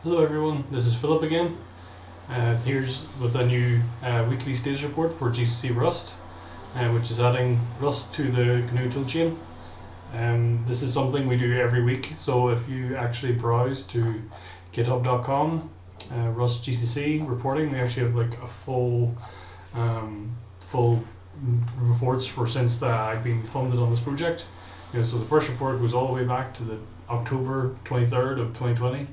Hello everyone, this is Philip again. Here's with a new weekly status report for GCC Rust, which is adding Rust to the GNU toolchain. This is something we do every week, so if you actually browse to github.com, Rust GCC reporting, we actually have like a full reports for since I've been funded on this project. So the first report goes all the way back to the October 23rd of 2020.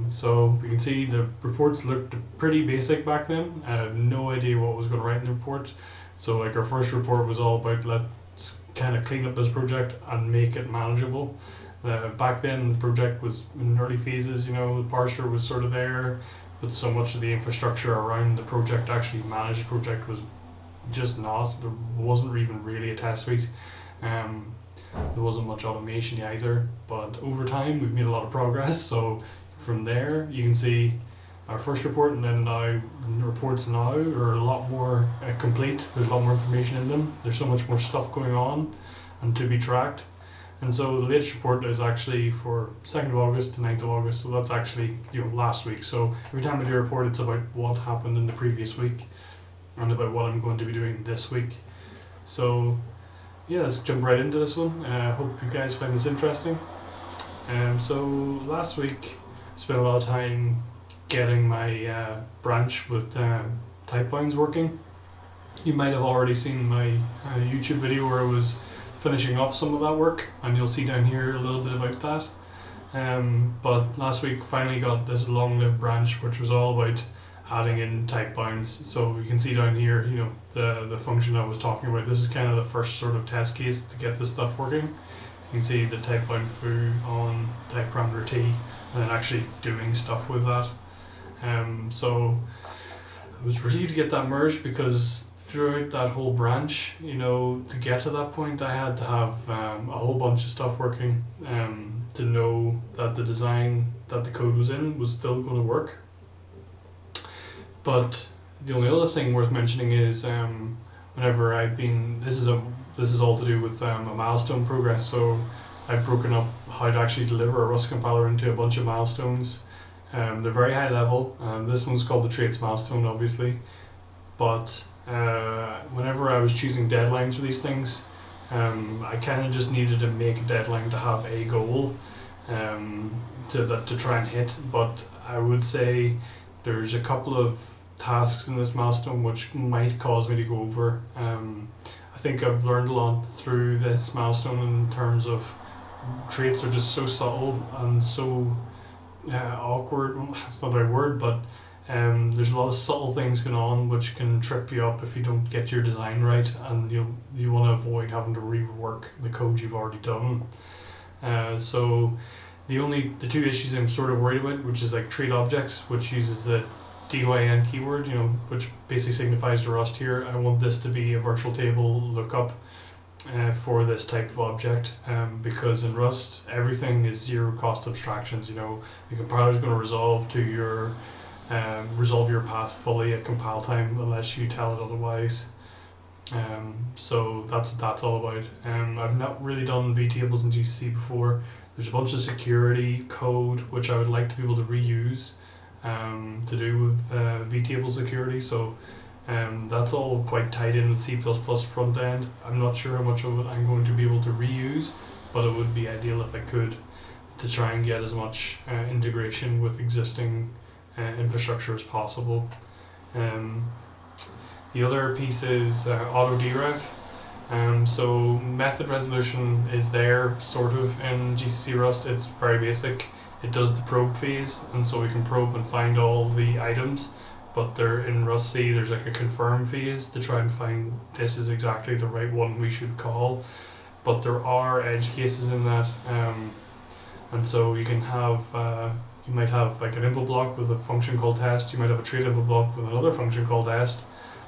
So we can see the reports looked pretty basic back then. I had no idea what was going to write in the report. So like our first report was all about let's kind of clean up this project and make it manageable. Back then the project was in early phases, the parser was sort of there, but so much of the infrastructure around the project, actually managed the project, was just not. There wasn't even really a test suite. There wasn't much automation either, but over time we've made a lot of progress. So from there you can see our first report, and then now the reports now are a lot more complete. There's a lot more information in them. There's so much more stuff going on and to be tracked. And so the latest report is actually for 2nd of August to 9th of August, so that's actually last week. So every time I do a report, it's about what happened in the previous week and about what I'm going to be doing this week. So yeah, let's jump right into this one. I hope you guys find this interesting. So last week I spent a lot of time getting my branch with type lines working. You might have already seen my YouTube video where I was finishing off some of that work, and you'll see down here a little bit about that. But last week finally got this long-lived branch which was all about adding in type bounds. So you can see down here, the function I was talking about. This is kind of the first sort of test case to get this stuff working. You can see the type bound foo on type parameter t, and then actually doing stuff with that. So I was relieved to get that merged, because throughout that whole branch, to get to that point, I had to have a whole bunch of stuff working to know that the design that the code was in was still going to work. But the only other thing worth mentioning is whenever I've been, this is all to do with a Milestone Progress. So I've broken up how to actually deliver a Rust compiler into a bunch of milestones. They're very high level. This one's called the traits milestone, obviously. But whenever I was choosing deadlines for these things, I kind of just needed to make a deadline to have a goal to try and hit. But I would say there's a couple of tasks in this milestone which might cause me to go over. I think I've learned a lot through this milestone in terms of traits are just so subtle and so awkward. Well, that's not the right word, but there's a lot of subtle things going on which can trip you up if you don't get your design right, and you want to avoid having to rework the code you've already done. So the two issues I'm sort of worried about, which is like trait objects, which uses the dyn keyword, which basically signifies to Rust here, I want this to be a virtual table lookup for this type of object, because in Rust everything is zero cost abstractions. The compiler is going to resolve your path fully at compile time unless you tell it otherwise. So that's what that's all about. I've not really done vtables in GCC before. There's a bunch of security code which I would like to be able to reuse to do with vtable security. So that's all quite tied in with C++ front end. I'm not sure how much of it I'm going to be able to reuse, but it would be ideal if I could, to try and get as much integration with existing infrastructure as possible. The other piece is auto derev. So method resolution is there sort of in GCC Rust. It's very basic. It does the probe phase, and so we can probe and find all the items, but they're in Rust C, there's like a confirm phase to try and find this is exactly the right one we should call. But there are edge cases in that, and so you can have you might have like an input block with a function called test, you might have a trait input block with another function called test,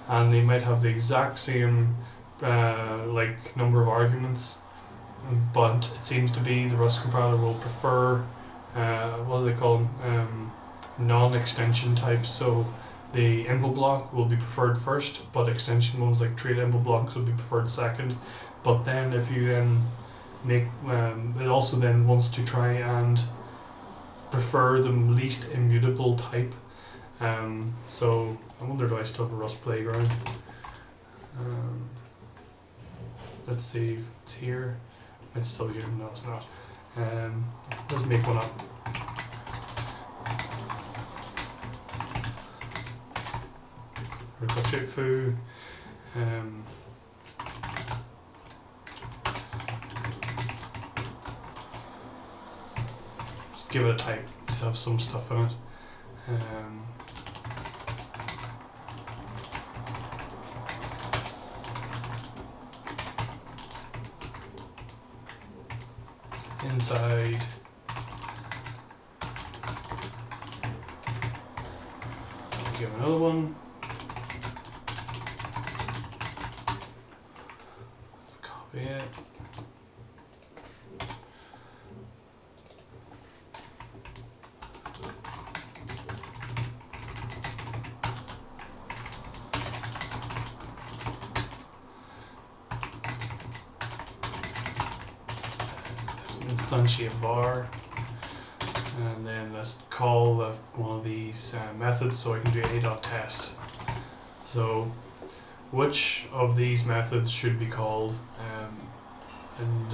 and they might have the exact same number of arguments, but it seems to be the Rust compiler will prefer what do they call them, non-extension types. So the input block will be preferred first, but extension ones like trait input blocks will be preferred second. But then if you then make it also then wants to try and prefer the least immutable type. So I wonder, do I still have a Rust playground? Let's see if it's here. It's still here. No, it's not. Let's make one up. Reflective foo. Just give it a type. Just have some stuff in it. Inside I'll give another one. Let's copy it. Instantiate var, and then let's call one of these methods so I can do a.test. So which of these methods should be called, and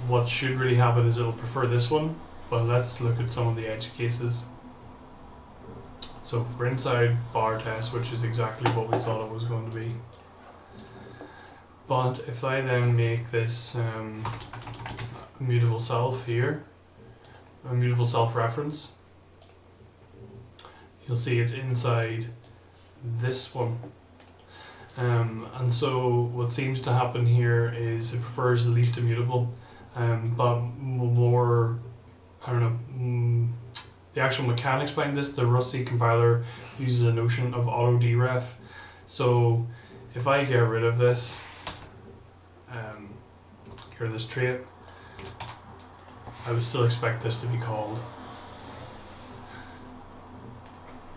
what should really happen is it'll prefer this one, but let's look at some of the edge cases. So we're inside bar test, which is exactly what we thought it was going to be, but if I then make this immutable self here, immutable self reference, you'll see it's inside this one. And so what seems to happen here is it prefers the least immutable, but more, I don't know, the actual mechanics behind this, the Rust C compiler uses a notion of auto deref. So if I get rid of this, here this trait, I would still expect this to be called.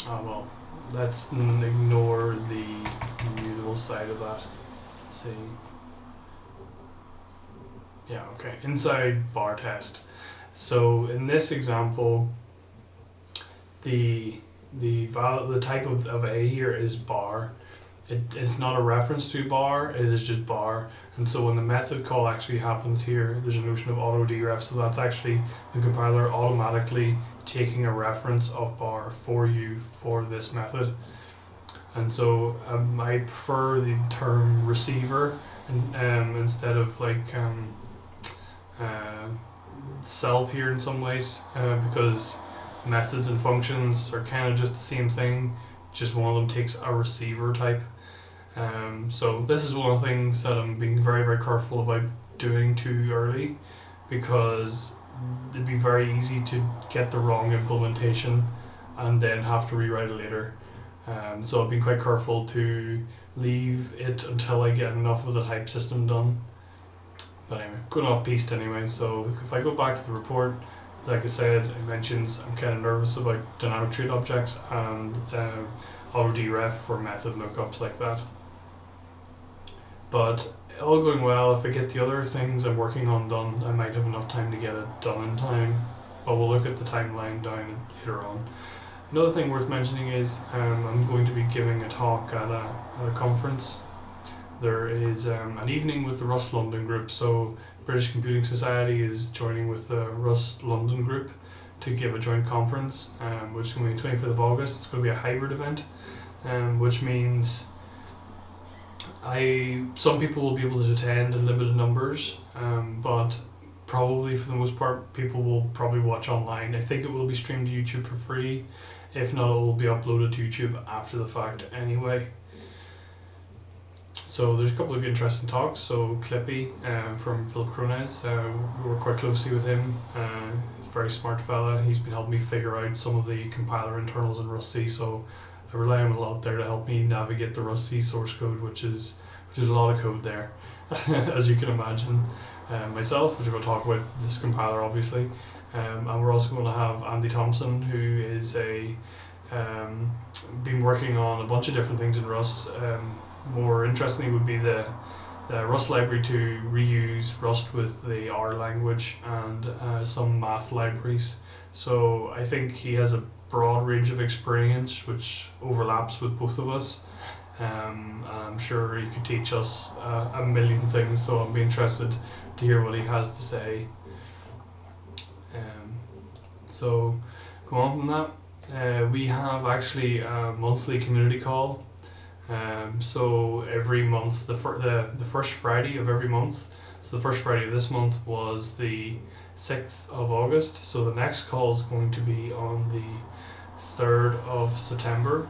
Oh well, let's ignore the immutable side of that. Let's see. Yeah, okay. Inside bar test. So in this example, the type of A here is bar. It's not a reference to bar, it is just bar. And so when the method call actually happens here, there's a notion of auto deref, so that's actually the compiler automatically taking a reference of bar for you for this method. And so I prefer the term receiver instead of like self here in some ways, because methods and functions are kind of just the same thing, just one of them takes a receiver type. So this is one of the things that I'm being very, very careful about doing too early, because it'd be very easy to get the wrong implementation and then have to rewrite it later. So I've been quite careful to leave it until I get enough of the type system done. But anyway, going off piste anyway, so if I go back to the report, like I said, it mentions I'm kind of nervous about dynamic trait objects and auto deref for method lookups like that. But all going well, if I get the other things I'm working on done, I might have enough time to get it done in time. But we'll look at the timeline down later on. Another thing worth mentioning is I'm going to be giving a talk at a conference. There is an evening with the Rust London group, so British Computing Society is joining with the Rust London group to give a joint conference, which is going to be 25th of August. It's going to be a hybrid event, which means some people will be able to attend in limited numbers, but probably for the most part people will probably watch online. I think it will be streamed to YouTube for free. If not, it will be uploaded to YouTube after the fact anyway. So there's a couple of interesting talks. So Clippy from Philip Kronez, we work quite closely with him. He's a very smart fella. He's been helping me figure out some of the compiler internals in Rust C, so I rely on him a lot there to help me navigate the Rust C source code, which is a lot of code there, as you can imagine. Myself, which we're going to talk about this compiler obviously, and we're also going to have Andy Thompson, who is been working on a bunch of different things in Rust. More interestingly would be the Rust library to reuse Rust with the R language and some math libraries. So I think he has a broad range of experience which overlaps with both of us. And I'm sure he could teach us a million things, so I'll be interested to hear what he has to say. So go on from that. We have actually a monthly community call. So every month, the first Friday of every month, so the first Friday of this month was the 6th of August, so the next call is going to be on the 3rd of September.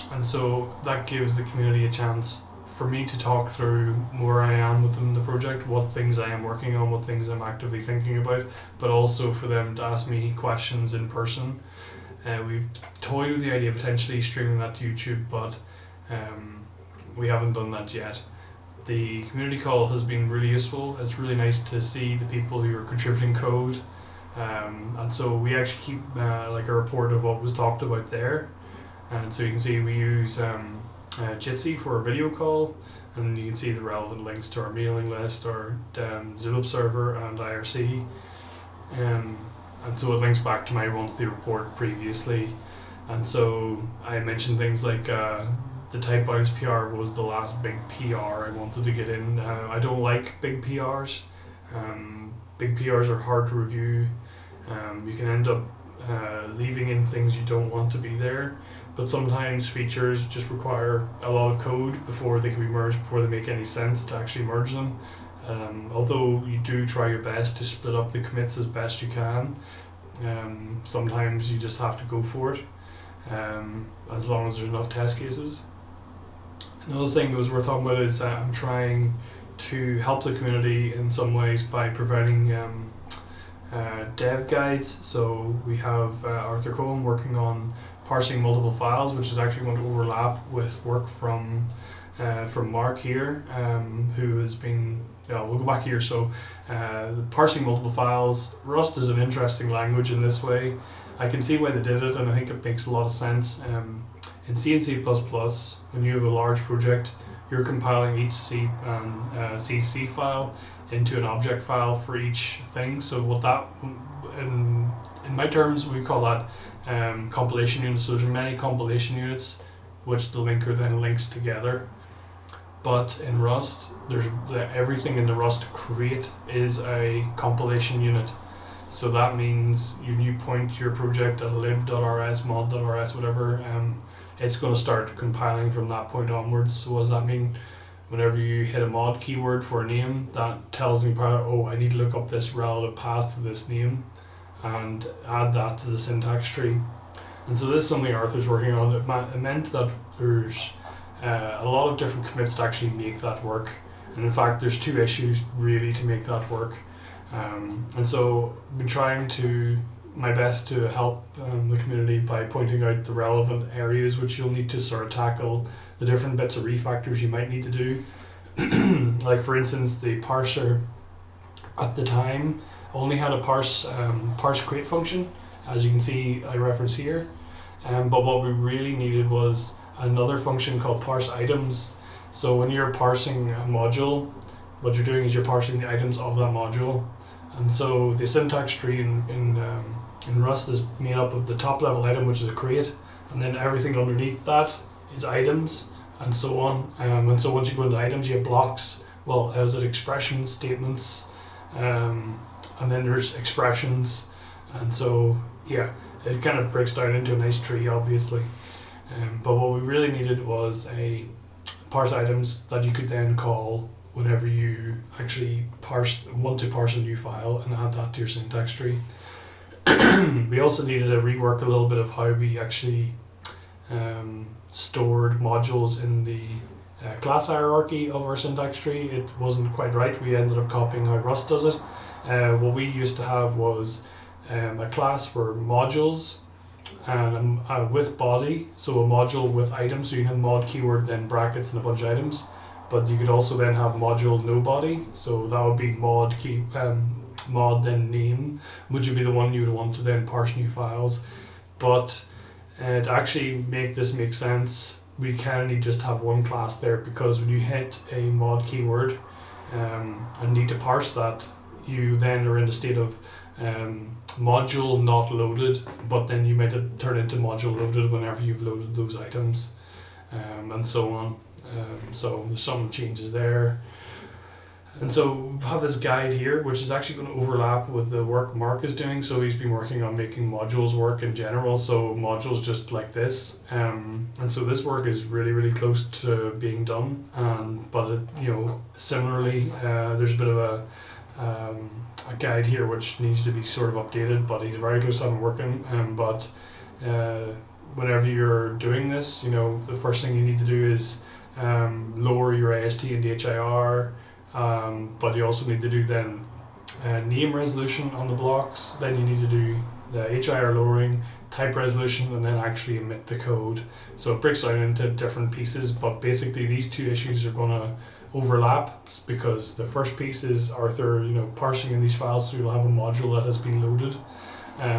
And so that gives the community a chance for me to talk through where I am within the project, what things I am working on, what things I'm actively thinking about, but also for them to ask me questions in person. We've toyed with the idea of potentially streaming that to YouTube, but we haven't done that yet. The community call has been really useful. It's really nice to see the people who are contributing code, and so we actually keep like a report of what was talked about there. And so you can see we use GCC for a video call, and you can see the relevant links to our mailing list, our Zulip server and IRC. And so it links back to my monthly report previously. And so I mentioned things like the type bounce PR was the last big PR I wanted to get in. I don't like big PRs. Big PRs are hard to review. You can end up leaving in things you don't want to be there. But sometimes features just require a lot of code before they can be merged, before they make any sense to actually merge them. Although you do try your best to split up the commits as best you can, sometimes you just have to go for it, as long as there's enough test cases. Another thing that we're talking about is I'm trying to help the community in some ways by providing dev guides. So we have Arthur Cohen working on parsing multiple files, which is actually going to overlap with work from Mark here, who has been, we'll go back here. So parsing multiple files, Rust is an interesting language in this way. I can see why they did it, and I think it makes a lot of sense. In C and C++, when you have a large project, you're compiling each C and CC file into an object file for each thing. So what that, in my terms, we call that compilation units. So there's many compilation units which the linker then links together. But in Rust, there's everything in the Rust crate is a compilation unit. So that means when you point your project at lib.rs, mod.rs, whatever, it's going to start compiling from that point onwards. So what does that mean? Whenever you hit a mod keyword for a name, that tells the compiler, oh, I need to look up this relative path to this name and add that to the syntax tree. And so this is something Arthur's working on. It meant that there's a lot of different commits to actually make that work. And in fact, there's two issues really to make that work. And so I've been trying my best to help the community by pointing out the relevant areas which you'll need to sort of tackle, the different bits of refactors you might need to do. Like for instance, the parser at the time only had a parse crate function, as you can see I reference here. But what we really needed was another function called parse items. So when you're parsing a module, what you're doing is you're parsing the items of that module. And so the syntax tree in Rust is made up of the top level item, which is a crate, and then everything underneath that is items, and so on. And so once you go into items, you have blocks. Well, is it expression statements? And then there's expressions, and so yeah, it kind of breaks down into a nice tree, obviously. But what we really needed was a parse items that you could then call whenever you actually want to parse a new file and add that to your syntax tree. We also needed to rework a little bit of how we actually stored modules in the class hierarchy of our syntax tree. It wasn't quite right. We ended up copying how Rust does it. What we used to have was a class for modules and with body, so a module with items. So you have mod keyword, then brackets and a bunch of items. But you could also then have module no body, so that would be mod then name, which would be the one you would want to then parse new files. But to actually make this make sense, we kind of need just have one class there, because when you hit a mod keyword and need to parse that, you then are in a state of module not loaded, but then you might turn into module loaded whenever you've loaded those items, and so on. So there's some changes there. And so we have this guide here, which is actually going to overlap with the work Mark is doing. So he's been working on making modules work in general, so modules just like this. And so this work is really, really close to being done. But it, similarly, there's a bit of a guide here which needs to be sort of updated, but he's very close to having working. But whenever you're doing this, the first thing you need to do is lower your AST and DHIR. But you also need to do then name resolution on the blocks. Then you need to do the HIR lowering, type resolution, and then actually emit the code. So it breaks down into different pieces, but basically these two issues are going to overlap, because the first piece is Arthur, parsing in these files, so you'll have a module that has been loaded,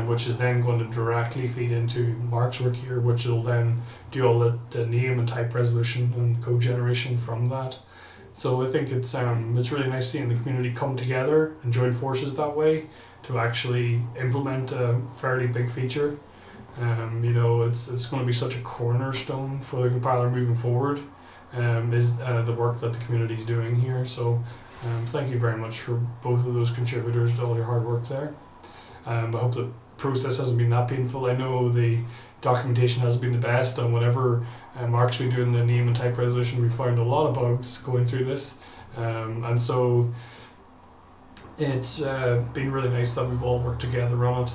which is then going to directly feed into Mark's work here, which will then do all the name and type resolution and code generation from that. So I think it's really nice seeing the community come together and join forces that way to actually implement a fairly big feature. It's going to be such a cornerstone for the compiler moving forward, is the work that the community is doing here. So thank you very much for both of those contributors to all your hard work there. I hope the process hasn't been that painful. I know the documentation hasn't been the best, and whenever Mark's been doing the name and type resolution, we found a lot of bugs going through this, and so it's been really nice that we've all worked together on it.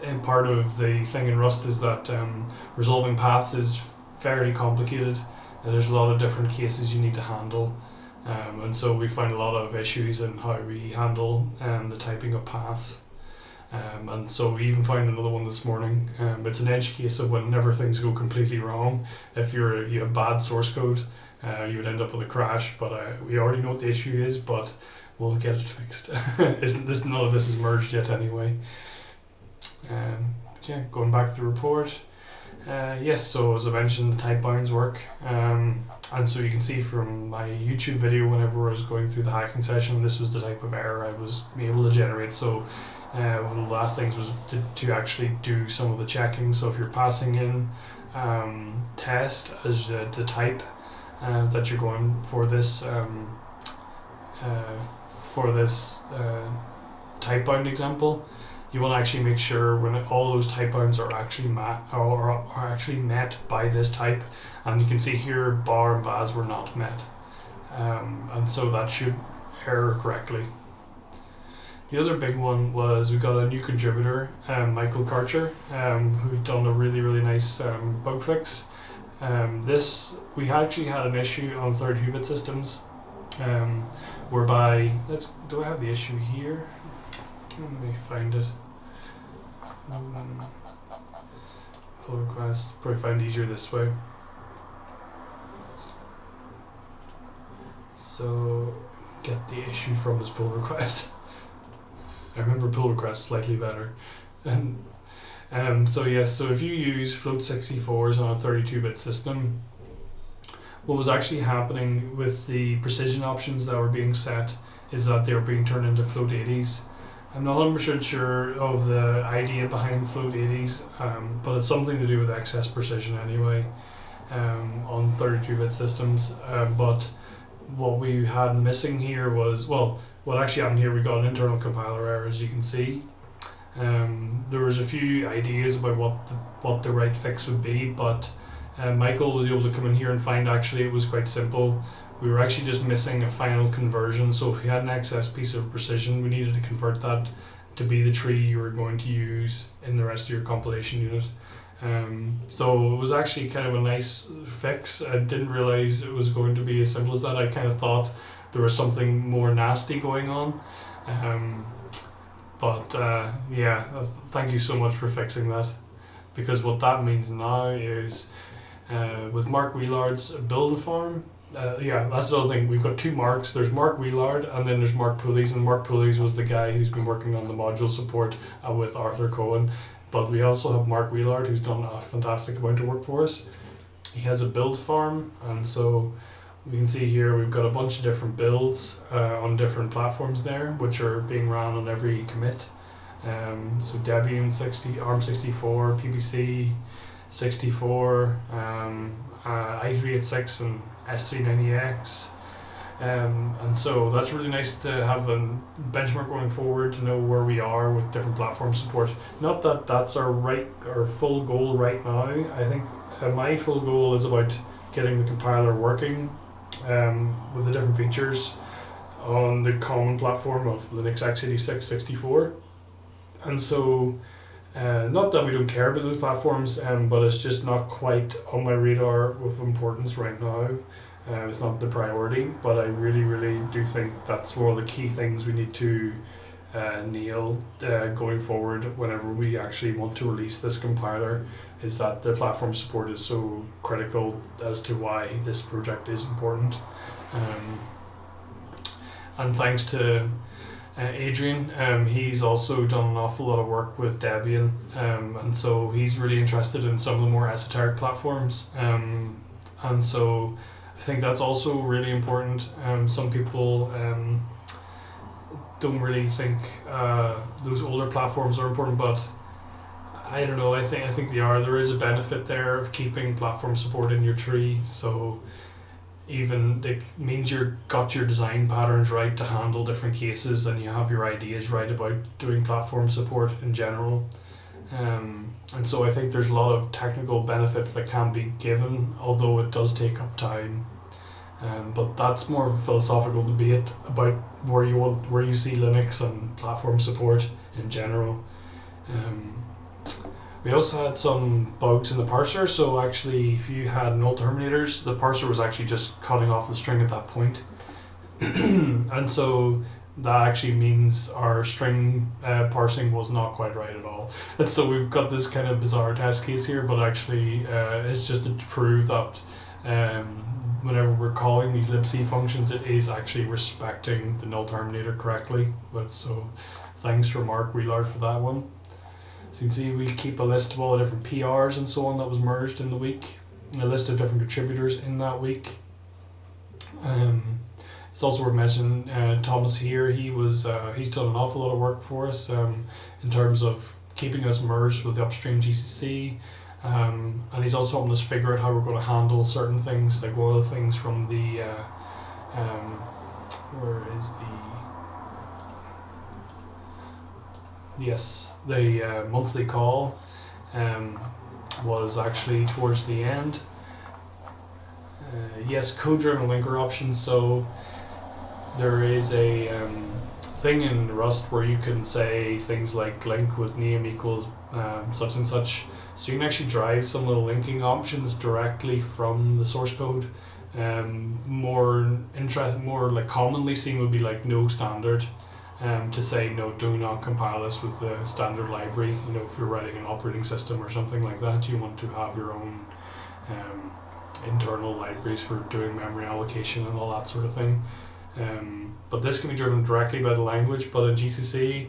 And part of the thing in Rust is that resolving paths is fairly complicated, and there's a lot of different cases you need to handle, and so we find a lot of issues in how we handle the typing of paths. And so we even found another one this morning. It's an edge case of whenever things go completely wrong. If you have bad source code, you would end up with a crash. But we already know what the issue is, but we'll get it fixed. None of this is merged yet anyway. But yeah, going back to the report. Yes, so as I mentioned, the type bounds work. And so you can see from my YouTube video, whenever I was going through the hacking session, this was the type of error I was able to generate. So one of the last things was to actually do some of the checking. So if you're passing in test as the type that you're going for this type bound example, you want to actually make sure when all those type bounds are actually met by this type. And you can see here bar and baz were not met, and so that should error correctly. The other big one was we got a new contributor, Michael Karcher, who done a really, really nice bug fix. We actually had an issue on 32-bit systems, whereby, do I have the issue here? Let me find it. Pull request, probably find it easier this way. So, get the issue from his pull request. I remember pull requests slightly better. So if you use float 64s on a 32-bit system, what was actually happening with the precision options that were being set is that they were being turned into float 80s. I'm not 100% sure of the idea behind float 80s, but it's something to do with excess precision anyway, on 32-bit systems. But what we had missing here was, what actually happened here, we got an internal compiler error, as you can see. There was a few ideas about what the right fix would be, but Michael was able to come in here and find actually it was quite simple. We were actually just missing a final conversion, so if you had an excess piece of precision, we needed to convert that to be the tree you were going to use in the rest of your compilation unit. So it was actually kind of a nice fix. I didn't realize it was going to be as simple as that. I kind of thought there was something more nasty going on. Thank you so much for fixing that, because what that means now is with Mark Wheelard's build farm, that's the other thing. We've got two Marks. There's Mark Wheelard and then there's Mark Pulley's, and Mark Pulley's was the guy who's been working on the module support with Arthur Cohen. But we also have Mark Wheelard, who's done a fantastic amount of work for us. he has a build farm, and so we can see here we've got a bunch of different builds on different platforms there, which are being ran on every commit. So Debian 60, ARM64, PPC 64, i386 and S390X. And so that's really nice to have a benchmark going forward to know where we are with different platform support. Not that that's our full goal right now. I think my full goal is about getting the compiler working with the different features on the common platform of Linux x86 64. And so not that we don't care about those platforms, but it's just not quite on my radar of importance right now. It's not the priority, but I really, really do think that's one of the key things we need to nail going forward whenever we actually want to release this compiler, is that the platform support is so critical as to why this project is important. And thanks to Adrian, he's also done an awful lot of work with Debian, and so he's really interested in some of the more esoteric platforms, and so I think that's also really important. Some people don't really think those older platforms are important, but I don't know. I think they are. There is a benefit there of keeping platform support in your tree. So even it means you've got your design patterns right to handle different cases, and you have your ideas right about doing platform support in general. And so I think there's a lot of technical benefits that can be given, although it does take up time. But that's more of a philosophical debate about where you see Linux and platform support in general. We also had some bugs in the parser, so actually if you had null terminators, the parser was actually just cutting off the string at that point. And so that actually means our string parsing was not quite right at all. And so we've got this kind of bizarre test case here, but actually it's just to prove that whenever we're calling these libc functions, it is actually respecting the null terminator correctly. But so thanks for Mark Wheelard for that one. So you can see we keep a list of all the different PRs and so on that was merged in the week, and a list of different contributors in that week. It's also worth mentioning Thomas here. He's done an awful lot of work for us in terms of keeping us merged with the upstream GCC. And he's also helping us figure out how we're going to handle certain things, like one of the things from the where is the monthly call was actually towards the end. Yes, code-driven linker options. So there is a thing in Rust where you can say things like link with name equals such and such. So you can actually drive some of the linking options directly from the source code. More like commonly seen would be like no standard, to say no, do not compile this with the standard library. You know, if you're writing an operating system or something like that, you want to have your own internal libraries for doing memory allocation and all that sort of thing. But this can be driven directly by the language. But in GCC,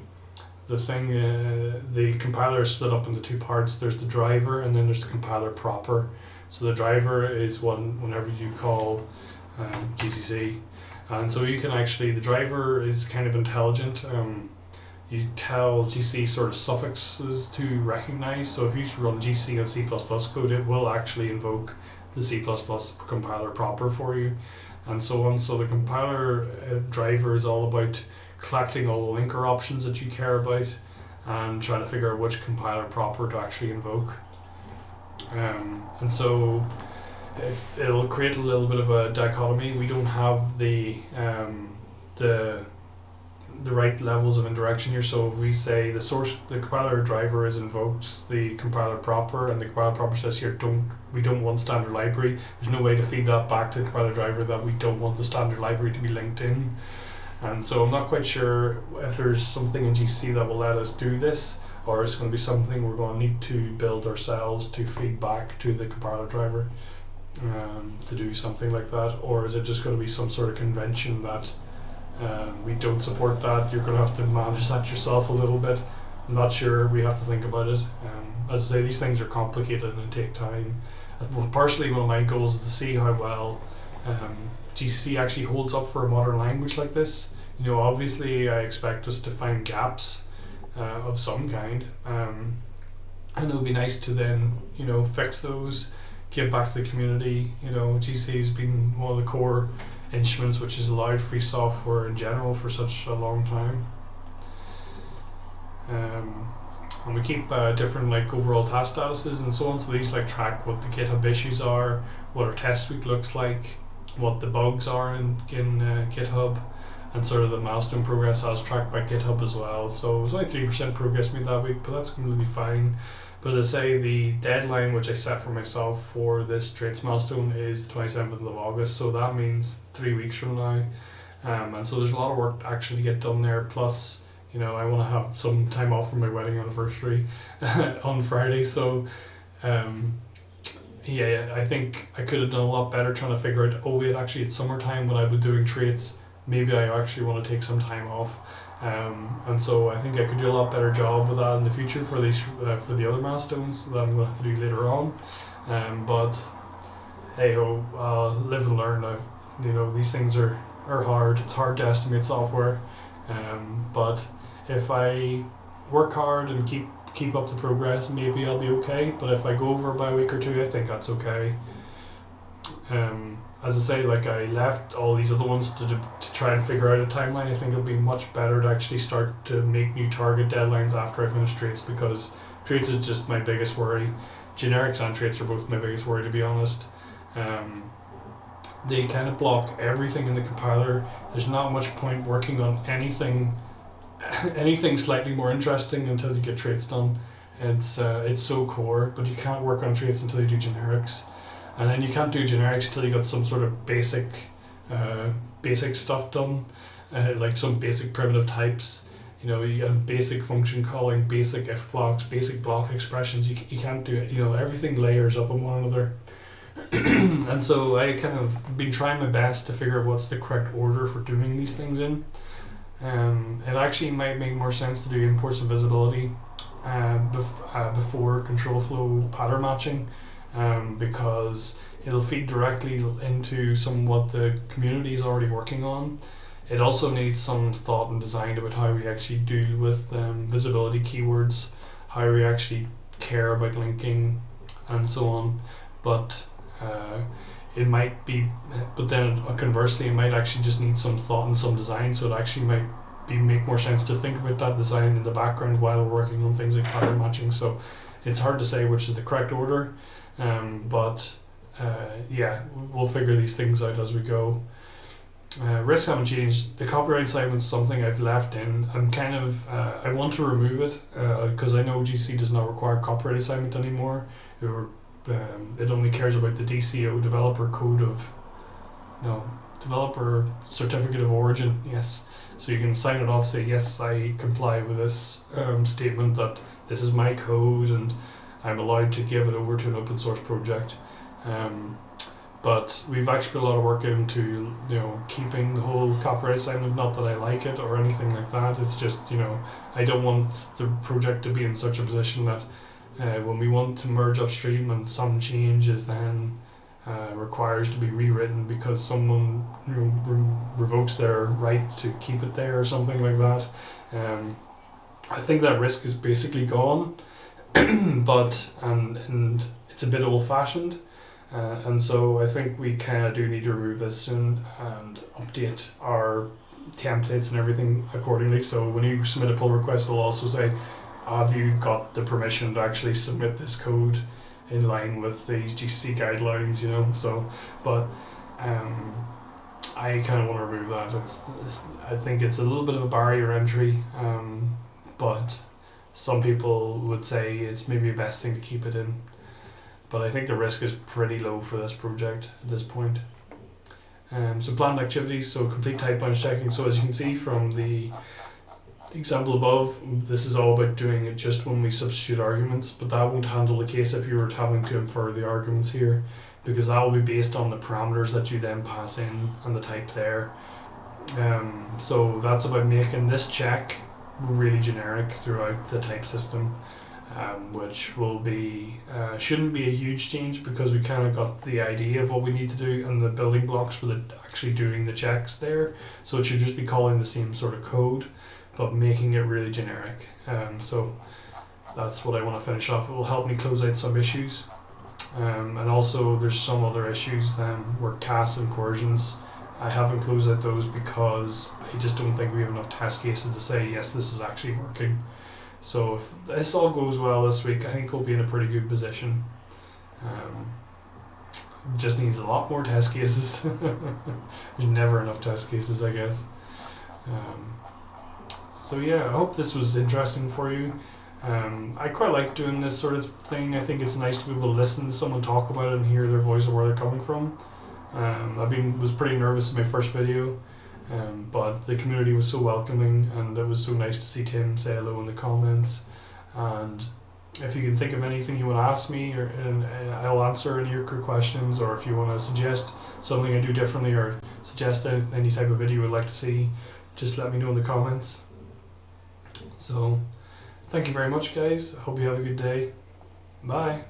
the compiler is split up into two parts. There's the driver and then there's the compiler proper. So the driver is whenever you call GCC, and so you can actually, the driver is kind of intelligent. You tell GCC sort of suffixes to recognize. So if you run GCC on C++ code, it will actually invoke the C++ compiler proper for you, and so on. So the compiler driver is all about collecting all the linker options that you care about and trying to figure out which compiler proper to actually invoke. And so if it'll create a little bit of a dichotomy. We don't have the right levels of indirection here. So if we say the compiler driver invokes the compiler proper, and the compiler proper says here we don't want standard library, there's no way to feed that back to the compiler driver that we don't want the standard library to be linked in. And so I'm not quite sure if there's something in GCC that will let us do this, or it's going to be something we're going to need to build ourselves to feed back to the compiler driver to do something like that. Or is it just going to be some sort of convention that we don't support that? You're going to have to manage that yourself a little bit. I'm not sure. We have to think about it. As I say, these things are complicated and take time. partially one of my goals is to see how well GCC actually holds up for a modern language like this. Obviously I expect us to find gaps of some kind, and it would be nice to then fix those, give back to the community. GCC has been one of the core instruments which has allowed free software in general for such a long time. And we keep different overall task statuses and so on, so these track what the GitHub issues are, what our test suite looks like, what the bugs are in GitHub, and sort of the milestone progress as tracked by GitHub as well. So it was only 3% progress made that week, but that's completely fine. But as I say, the deadline which I set for myself for this traits milestone is the 27th of August, so that means 3 weeks from now. And so there's a lot of work actually to get done there, plus I want to have some time off for my wedding anniversary on Friday, so I think I could have done a lot better trying to figure out, actually it's summertime when I was doing traits, maybe I actually want to take some time off. And so I think I could do a lot better job with that in the future for these for the other milestones that I'm going to have to do later on. But hey ho, live and learn. These things are hard. It's hard to estimate software. But if I work hard and keep up the progress, maybe I'll be okay. But if I go over by a week or two, I think that's okay. As I say, I left all these other ones to try and figure out a timeline. I think it'll be much better to actually start to make new target deadlines after I finish traits, because traits is just my biggest worry. Generics and traits are both my biggest worry, to be honest. They kind of block everything in the compiler. There's not much point working on anything slightly more interesting until you get traits done. It's so core, but you can't work on traits until you do generics. And then you can't do generics until you got some sort of basic stuff done, like some basic primitive types, and basic function calling, basic if blocks, basic block expressions. You can't do it. Everything layers up on one another. And so I kind of been trying my best to figure out what's the correct order for doing these things in. It actually might make more sense to do imports and visibility before control flow pattern matching. Because it'll feed directly into some what the community is already working on. It also needs some thought and design about how we actually deal with visibility keywords, how we actually care about linking, and so on. But it might be, but then conversely, it might actually just need some thought and some design. So it actually might make more sense to think about that design in the background while we're working on things like pattern matching. So it's hard to say which is the correct order. But we'll figure these things out as we go. Risks haven't changed. The copyright assignment's something I've left in. I'm kind of I want to remove it because I know GCC does not require copyright assignment anymore. It only cares about the DCO developer certificate of origin. Yes, so you can sign it off, say yes, I comply with this statement that this is my code and I'm allowed to give it over to an open source project. But we've actually put a lot of work into keeping the whole copyright assignment. Not that I like it or anything like that. It's just I don't want the project to be in such a position that when we want to merge upstream and some change is then requires to be rewritten because someone revokes their right to keep it there or something like that. I think that risk is basically gone. But and it's a bit old-fashioned, and so I think we kind of do need to remove this soon and update our templates and everything accordingly. So when you submit a pull request, it'll also say, have you got the permission to actually submit this code in line with these GCC guidelines? So but I kind of want to remove that. I think it's a little bit of a barrier entry, but some people would say it's maybe the best thing to keep it in. But I think the risk is pretty low for this project at this point. So planned activities, so complete type punch checking. So as you can see from the example above, this is all about doing it just when we substitute arguments, but that won't handle the case if you were having to infer the arguments here, because that will be based on the parameters that you then pass in and the type there. So that's about making this check really generic throughout the type system. which will be shouldn't be a huge change because we kind of got the idea of what we need to do and the building blocks for the actually doing the checks there. So it should just be calling the same sort of code, but making it really generic. So that's what I want to finish off. It will help me close out some issues. And also there's some other issues where casts and coercions. I haven't closed out those because I just don't think we have enough test cases to say yes, this is actually working. So if this all goes well this week, I think we'll be in a pretty good position. Just needs a lot more test cases. There's never enough test cases, I guess. So yeah, I hope this was interesting for you. I quite like doing this sort of thing. I think it's nice to be able to listen to someone talk about it and hear their voice or where they're coming from. Was pretty nervous in my first video, but the community was so welcoming, and it was so nice to see Tim say hello in the comments. And if you can think of anything you want to ask me, and I'll answer any of your questions, or if you want to suggest something I do differently or suggest any type of video you would like to see, just let me know in the comments. So thank you very much, guys. I hope you have a good day. Bye.